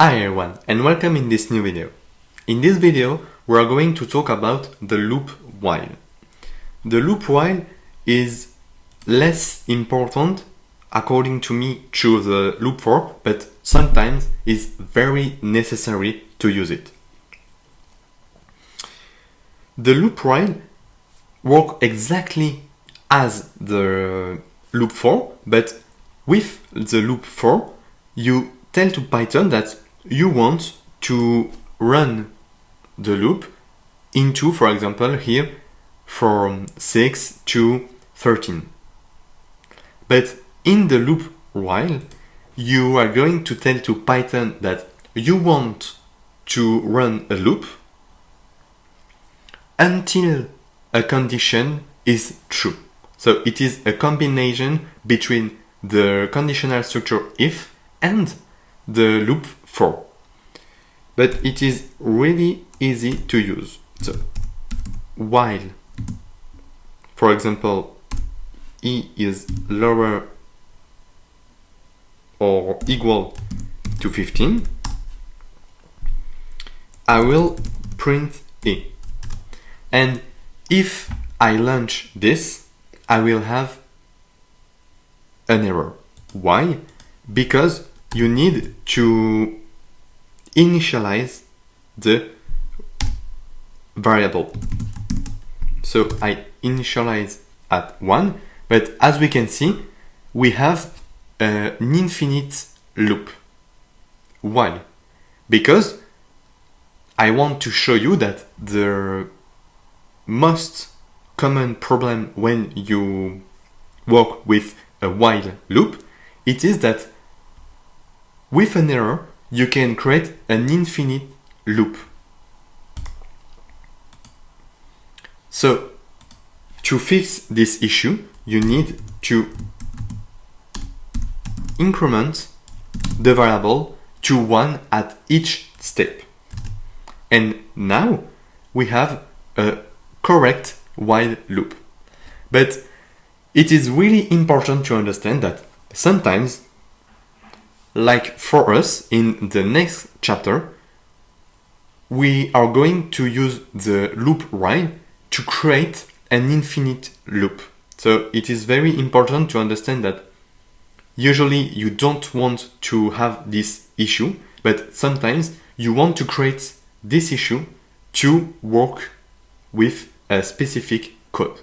Hi everyone and welcome in this new video. In this video we are going to talk about the loop while. The loop while is less important according to me to the loop for, but sometimes is very necessary to use it. The loop while works exactly as the loop for, but with the loop for you tell to Python that you want to run the loop into, for example, here from 6 to 13. But in the loop while, you are going to tell to Python that you want to run a loop until a condition is true. So it is a combination between the conditional structure if and the loop for. But it is really easy to use. So while, for example, e is lower or equal to 15, I will print e. And if I launch this, I will have an error. Why? Because you need to initialize the variable. So I initialize at 1, but as we can see, we have an infinite loop. Why? Because I want to show you that the most common problem when you work with a while loop, it is that with an error, you can create an infinite loop. So, to fix this issue, you need to increment the variable to 1 at each step. And now we have a correct while loop. But it is really important to understand that sometimes, like for us in the next chapter, we are going to use the loop while to create an infinite loop. So it is very important to understand that usually you don't want to have this issue, but sometimes you want to create this issue to work with a specific code.